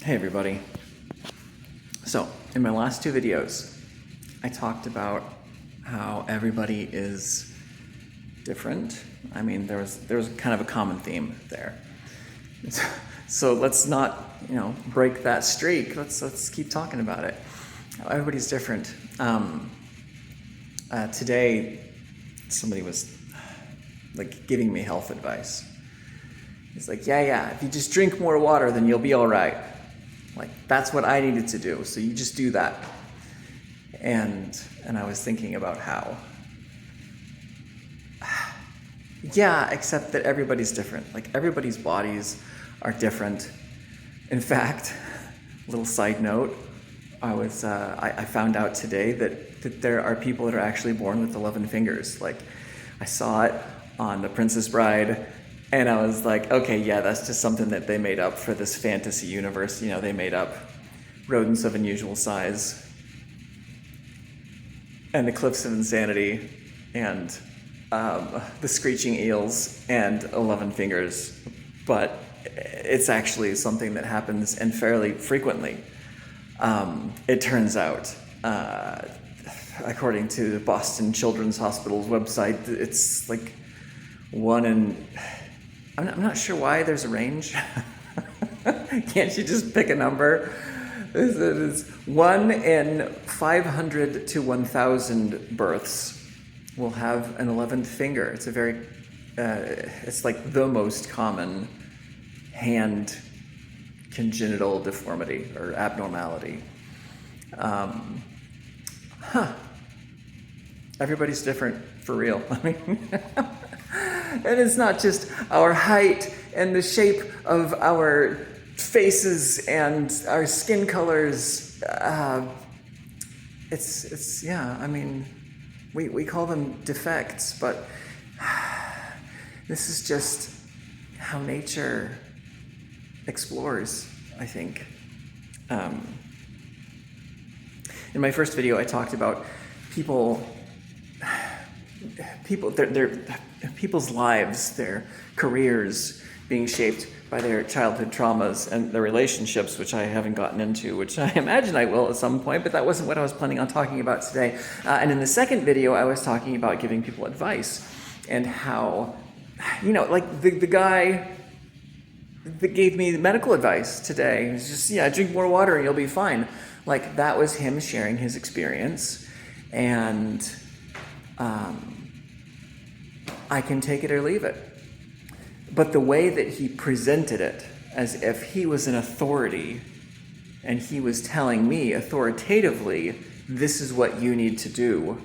Hey everybody. So, in my last two videos, I talked about how everybody is different. I mean, there was kind of a common theme there. So let's not, break that streak. Let's keep talking about it. Everybody's different. Today, somebody was like giving me health advice. He's like, yeah, if you just drink more water, then you'll be all right. Like, that's what I needed to do, so you just do that. And I was thinking about how, yeah, except that everybody's different. Like, everybody's bodies are different. In fact, little side note, I found out today that there are people that are actually born with 11 fingers. Like, I saw it on The Princess Bride, and I was like, okay, yeah, that's just something that they made up for this fantasy universe. They made up rodents of unusual size, and the Cliffs of Insanity, and the Screeching Eels, and 11 fingers. But it's actually something that happens, and fairly frequently. It turns out, according to the Boston Children's Hospital's website, it's like one in... I'm not sure why there's a range. Can't you just pick a number? It's 1 in 500 to 1,000 births will have an 11th finger. It's it's like the most common hand congenital deformity or abnormality. Everybody's different, for real. I mean, and it's not just our height and the shape of our faces and our skin colors. I mean, we call them defects, but this is just how nature explores, I think. In my first video, I talked about people's lives, their careers being shaped by their childhood traumas and their relationships, which I haven't gotten into, which I imagine I will at some point, but that wasn't what I was planning on talking about today. And in the second video, I was talking about giving people advice and how, like the guy that gave me medical advice today, was just, drink more water and you'll be fine. Like, that was him sharing his experience, and I can take it or leave it. But the way that he presented it, as if he was an authority, and he was telling me authoritatively, this is what you need to do,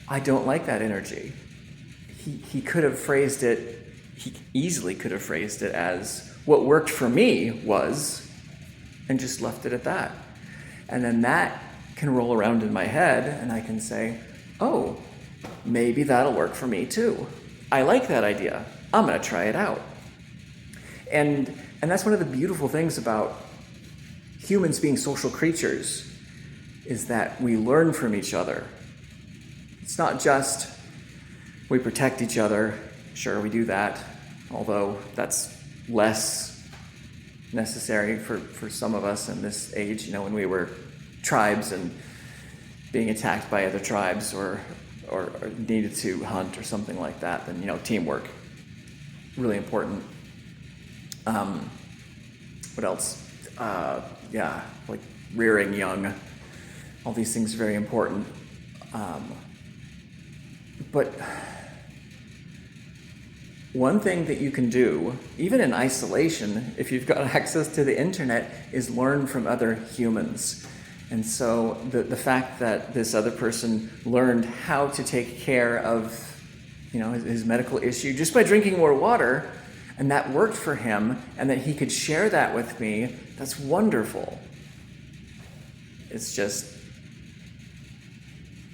I don't like that energy. He could have phrased it, he easily could have phrased it as, what worked for me was, and just left it at that. And then that can roll around in my head, and I can say, oh, maybe that'll work for me too. I like that idea. I'm going to try it out. And that's one of the beautiful things about humans being social creatures, is that we learn from each other. It's not just we protect each other. Sure, we do that, although that's less necessary for some of us in this age, when we were tribes and being attacked by other tribes or needed to hunt or something like that, then, teamwork, really important. What else? Like rearing young. All these things are very important. But one thing that you can do, even in isolation, if you've got access to the internet, is learn from other humans. And so the fact that this other person learned how to take care of, his medical issue just by drinking more water, and that worked for him, and that he could share that with me, that's wonderful. It's just,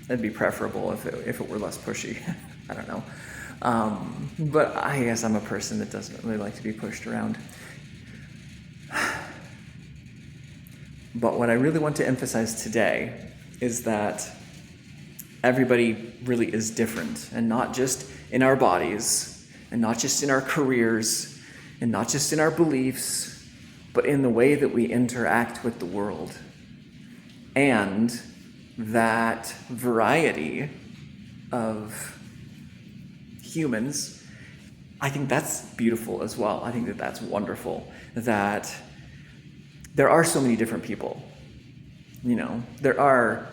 it'd be preferable if it were less pushy. I don't know. But I guess I'm a person that doesn't really like to be pushed around. But what I really want to emphasize today is that everybody really is different, and not just in our bodies, and not just in our careers, and not just in our beliefs, but in the way that we interact with the world. And that variety of humans, I think that's beautiful as well. I think that that's wonderful, that there are so many different people. You know, there are...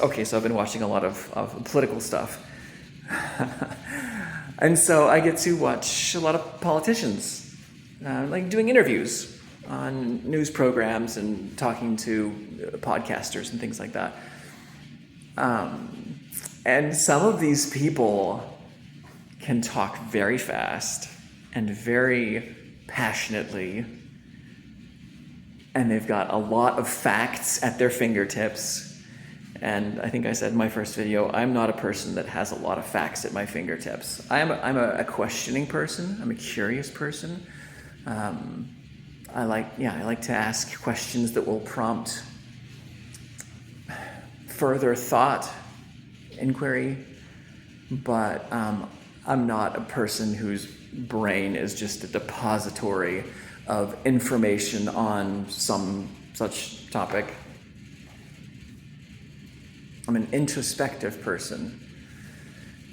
Okay, so I've been watching a lot of political stuff. And so I get to watch a lot of politicians, like doing interviews on news programs and talking to podcasters and things like that. And some of these people can talk very fast and very passionately, and they've got a lot of facts at their fingertips. And I think I said in my first video, I'm not a person that has a lot of facts at my fingertips. I'm a questioning person. I'm a curious person. I like to ask questions that will prompt further thought, inquiry. But I'm not a person whose brain is just a depository of information on some such topic. I'm an introspective person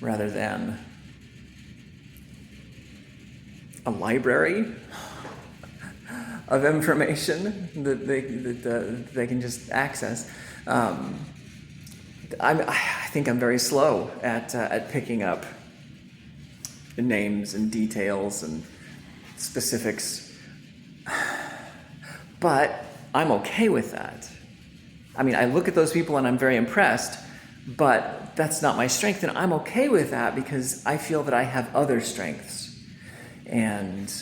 rather than a library of information that they can just access. I think I'm very slow at picking up names and details and specifics, but I'm okay with that. I mean, I look at those people and I'm very impressed, but that's not my strength, and I'm okay with that because I feel that I have other strengths, and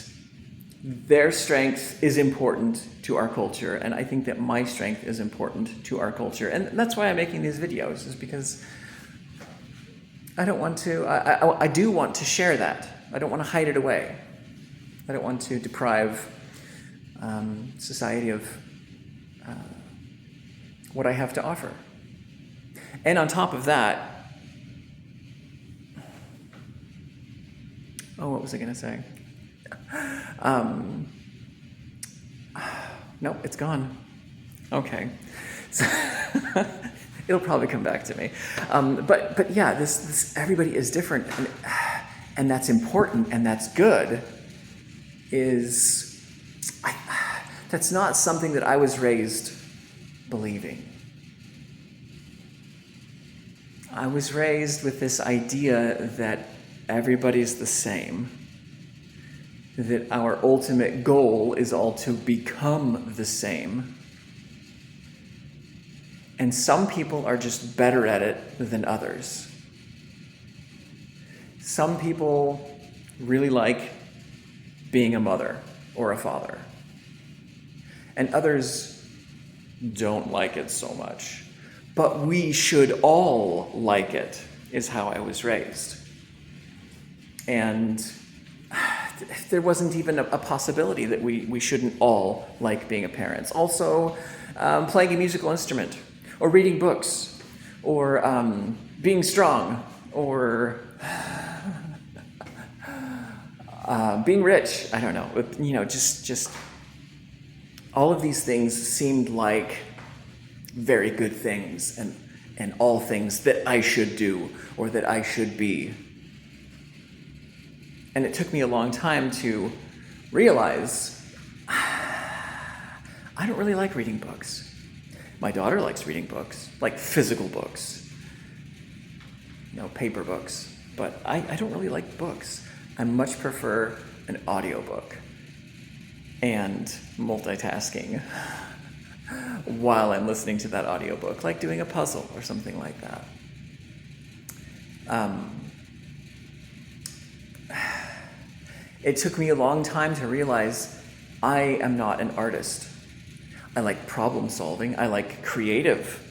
their strength is important to our culture, and I think that my strength is important to our culture, and that's why I'm making these videos, is because I don't want to, I do want to share that. I don't want to hide it away. I don't want to deprive society of what I have to offer. And on top of that, what was I going to say? Nope, it's gone. Okay. So it'll probably come back to me. But yeah, this everybody is different, and that's important, and that's good. That's not something that I was raised believing. I was raised with this idea that everybody's the same, that our ultimate goal is all to become the same. And some people are just better at it than others. Some people really like being a mother or a father, and others don't like it so much. But we should all like it, is how I was raised. And there wasn't even a possibility that we shouldn't all like being a parent. Also, playing a musical instrument, or reading books, or being strong, or being rich. I don't know. You know, just all of these things seemed like very good things, and all things that I should do or that I should be. And it took me a long time to realize I don't really like reading books. My daughter likes reading books, like physical books, paper books, but I don't really like books. I much prefer an audiobook and multitasking while I'm listening to that audiobook, like doing a puzzle or something like that. It took me a long time to realize I am not an artist. I like problem solving. I like creative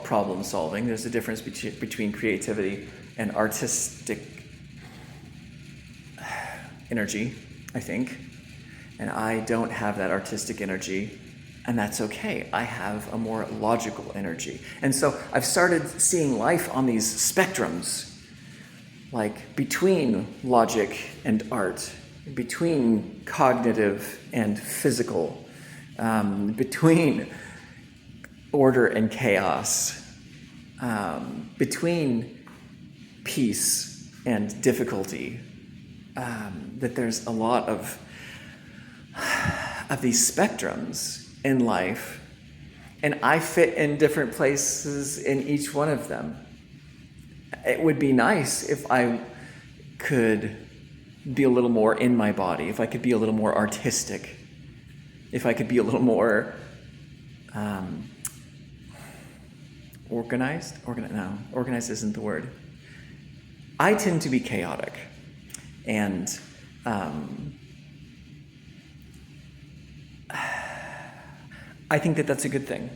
problem solving. There's a difference between creativity and artistic energy, I think. And I don't have that artistic energy, and that's okay. I have a more logical energy. And so I've started seeing life on these spectrums, like between logic and art, between cognitive and physical, between order and chaos, between peace and difficulty, that there's a lot of these spectrums in life, and I fit in different places in each one of them. It would be nice if I could be a little more in my body, if I could be a little more artistic, if I could be a little more organized. No, organized isn't the word. I tend to be chaotic, and I think that that's a good thing.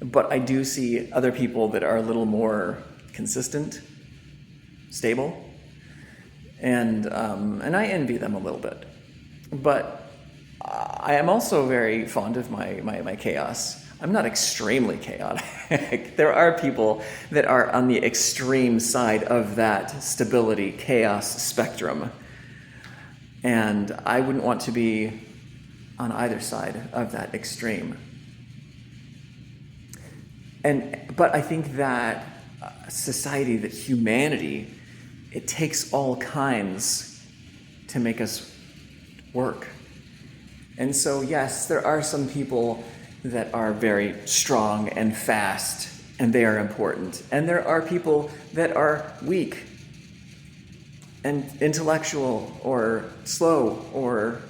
But I do see other people that are a little more consistent, stable, and I envy them a little bit. But I am also very fond of my chaos. I'm not extremely chaotic. There are people that are on the extreme side of that stability, chaos spectrum. And I wouldn't want to be on either side of that extreme. But I think that society, that humanity, it takes all kinds to make us work. And so, yes, there are some people that are very strong and fast, and they are important. And there are people that are weak and intellectual or slow or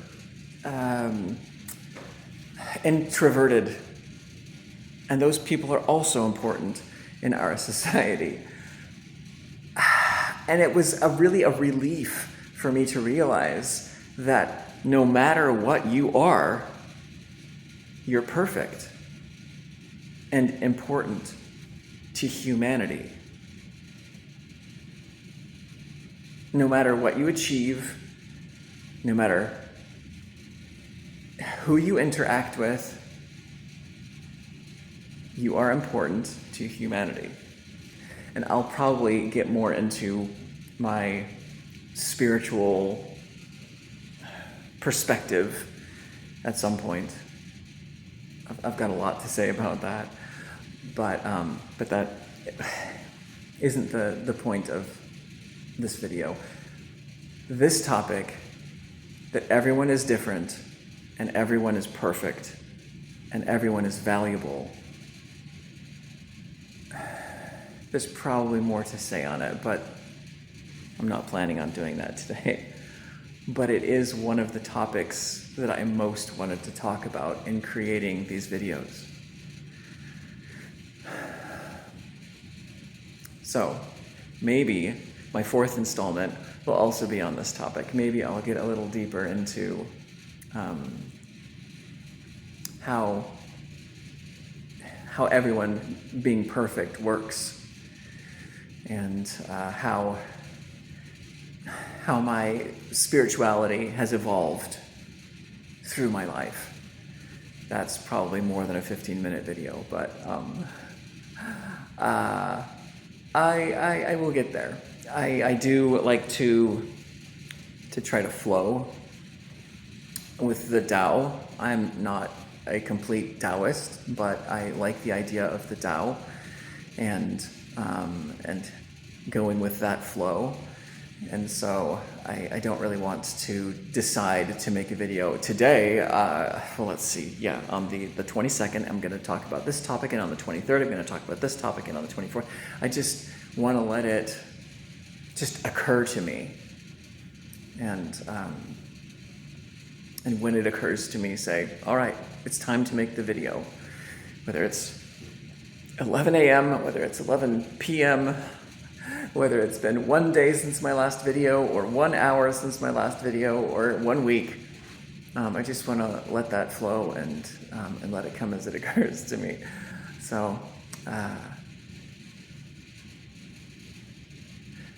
introverted. And those people are also important in our society. And it was really a relief for me to realize that no matter what you are, you're perfect and important to humanity. No matter what you achieve, no matter who you interact with, you are important to humanity. And I'll probably get more into my spiritual perspective at some point. I've got a lot to say about that, but that isn't the point of this video. This topic, that everyone is different and everyone is perfect and everyone is valuable, there's probably more to say on it, but I'm not planning on doing that today. But it is one of the topics that I most wanted to talk about in creating these videos. So maybe my fourth installment will also be on this topic. Maybe I'll get a little deeper into how everyone being perfect works, and how my spirituality has evolved through my life. That's probably more than a 15-minute video, but I will get there. I do like to try to flow with the Tao. I'm not a complete Taoist, but I like the idea of the Tao and going with that flow. And so I don't really want to decide to make a video today. Well, let's see. Yeah, on the 22nd, I'm going to talk about this topic, and on the 23rd, I'm going to talk about this topic, and on the 24th, I just want to let it just occur to me. And when it occurs to me, say, all right, it's time to make the video. Whether it's 11 a.m., whether it's 11 p.m., whether it's been 1 day since my last video, or 1 hour since my last video, or 1 week. I just want to let that flow and let it come as it occurs to me. So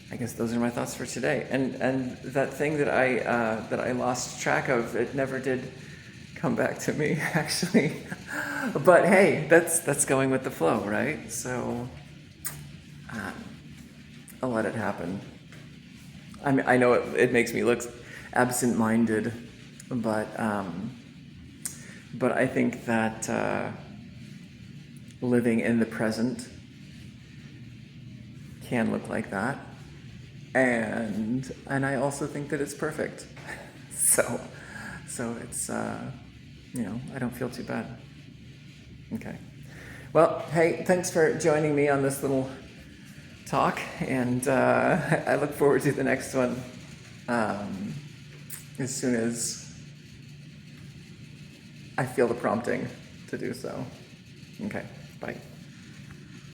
I guess those are my thoughts for today. And that thing that I lost track of, it never did come back to me, actually. But hey, that's going with the flow, right? So I'll let it happen. I mean, I know it makes me look absent-minded, but I think that living in the present can look like that, and I also think that it's perfect. So it's I don't feel too bad. Okay. Well, hey, thanks for joining me on this little talk, and I look forward to the next one as soon as I feel the prompting to do so. Okay, bye.